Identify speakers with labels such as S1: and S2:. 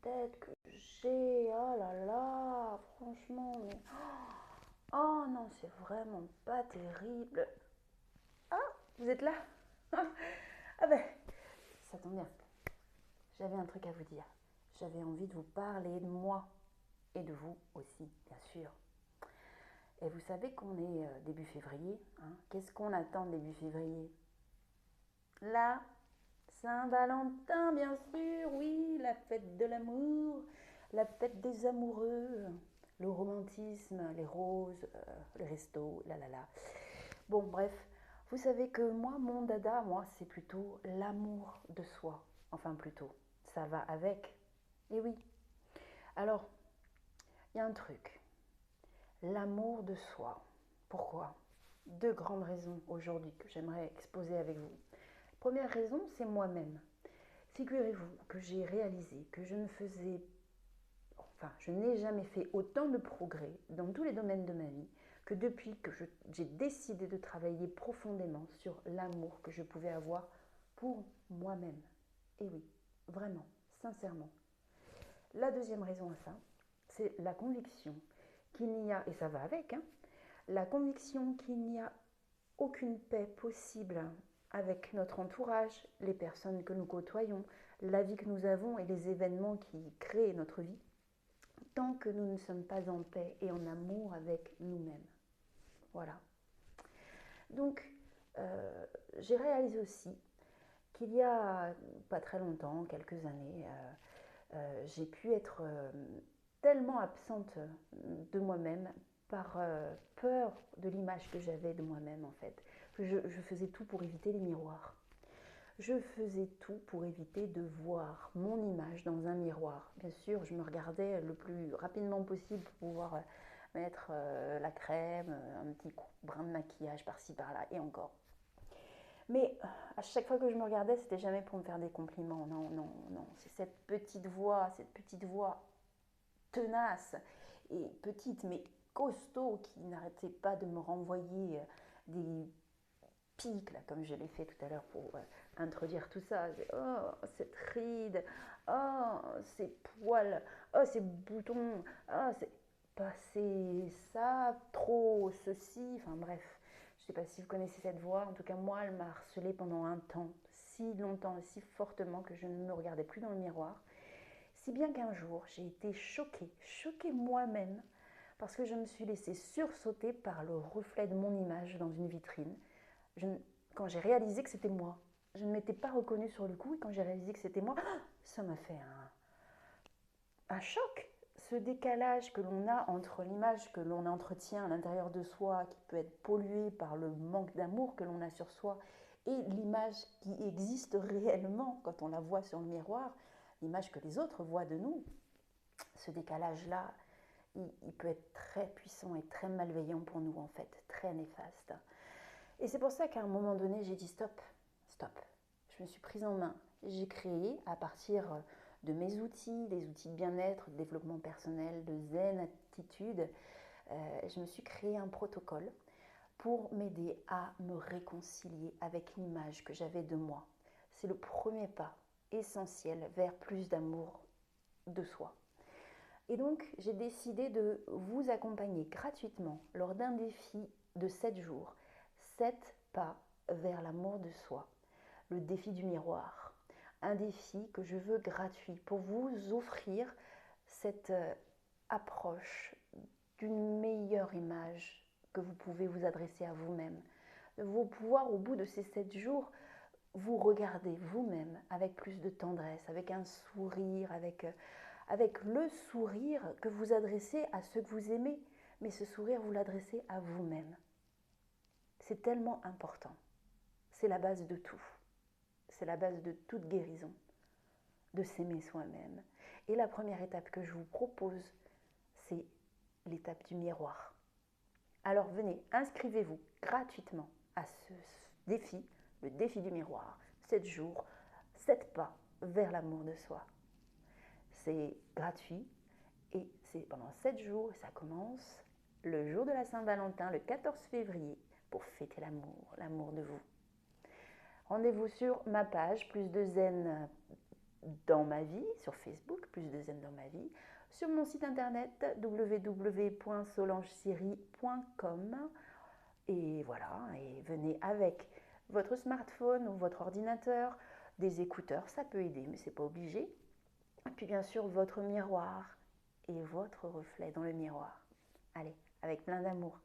S1: tête que j'ai. Oh là là, franchement, mais... Oh non, c'est vraiment pas terrible. Ah, vous êtes là? Ah ben, ça tombe bien. J'avais un truc à vous dire. J'avais envie de vous parler de moi et de vous aussi, bien sûr. Et vous savez qu'on est début février, hein. Qu'est-ce qu'on attend début février? La Saint-Valentin, bien sûr, oui, la fête de l'amour, la fête des amoureux, le romantisme, les roses, les restos, là là là. Bon, bref, vous savez que moi, mon dada, moi, c'est plutôt l'amour de soi. Enfin, plutôt, ça va avec. Et oui. Alors, il y a un truc, l'amour de soi. Pourquoi? Deux grandes raisons aujourd'hui que j'aimerais exposer avec vous. Première raison, c'est moi-même. Figurez-vous que j'ai réalisé que je n'ai jamais fait autant de progrès dans tous les domaines de ma vie que depuis que j'ai décidé de travailler profondément sur l'amour que je pouvais avoir pour moi-même. Et oui, vraiment, sincèrement. La deuxième raison à ça, c'est la conviction qu'il n'y a, et ça va avec, hein, la conviction qu'il n'y a aucune paix possible avec notre entourage, les personnes que nous côtoyons, la vie que nous avons et les événements qui créent notre vie, tant que nous ne sommes pas en paix et en amour avec nous-mêmes. Voilà. Donc, j'ai réalisé aussi qu'il y a pas très longtemps, quelques années, j'ai pu être tellement absente de moi-même par peur de l'image que j'avais de moi-même en fait. Je faisais tout pour éviter les miroirs. Je faisais tout pour éviter de voir mon image dans un miroir. Bien sûr, je me regardais le plus rapidement possible pour pouvoir mettre la crème, un petit brin de maquillage par-ci par-là et encore. Mais à chaque fois que je me regardais, c'était jamais pour me faire des compliments. Non, non, non. C'est cette petite voix tenace et petite, mais costaud, qui n'arrêtait pas de me renvoyer des pics, là, comme je l'ai fait tout à l'heure pour introduire tout ça. Oh, cette ride, oh, ces poils, oh, ces boutons, oh, c'est passé ça, trop ceci, enfin bref. Je ne sais pas si vous connaissez cette voix, en tout cas moi elle m'a harcelée pendant un temps, si longtemps et si fortement que je ne me regardais plus dans le miroir. Si bien qu'un jour j'ai été choquée moi-même, parce que je me suis laissée sursauter par le reflet de mon image dans une vitrine. Je, quand j'ai réalisé que c'était moi, je ne m'étais pas reconnue sur le coup, et quand j'ai réalisé que c'était moi, ça m'a fait un choc. Ce décalage que l'on a entre l'image que l'on entretient à l'intérieur de soi, qui peut être polluée par le manque d'amour que l'on a sur soi, et l'image qui existe réellement quand on la voit sur le miroir, l'image que les autres voient de nous, ce décalage-là, il peut être très puissant et très malveillant pour nous en fait, très néfaste. Et c'est pour ça qu'à un moment donné, j'ai dit stop, stop. Je me suis prise en main. J'ai créé à partir de mes outils, des outils de bien-être, de développement personnel, de zen attitude, je me suis créé un protocole pour m'aider à me réconcilier avec l'image que j'avais de moi. C'est le premier pas essentiel vers plus d'amour de soi. Et donc, j'ai décidé de vous accompagner gratuitement lors d'un défi de 7 jours. 7 pas vers l'amour de soi. Le défi du miroir. Un défi que je veux gratuit pour vous offrir cette approche d'une meilleure image que vous pouvez vous adresser à vous-même. De vous pouvoir, au bout de ces 7 jours, vous regarder vous-même avec plus de tendresse, avec un sourire, avec le sourire que vous adressez à ceux que vous aimez, mais ce sourire, vous l'adressez à vous-même. C'est tellement important. C'est la base de tout. C'est la base de toute guérison, de s'aimer soi-même. Et la première étape que je vous propose, c'est l'étape du miroir. Alors venez, inscrivez-vous gratuitement à ce défi, le défi du miroir. 7 jours, 7 pas vers l'amour de soi. C'est gratuit et c'est pendant 7 jours, ça commence le jour de la Saint-Valentin, le 14 février, pour fêter l'amour, l'amour de vous. Rendez-vous sur ma page Plus de Zen dans ma vie sur Facebook, plus de zen dans ma vie, sur mon site internet www.solangeciri.com. Et voilà, et venez avec votre smartphone ou votre ordinateur, des écouteurs, ça peut aider, mais c'est pas obligé. Et puis bien sûr, votre miroir et votre reflet dans le miroir. Allez, avec plein d'amour.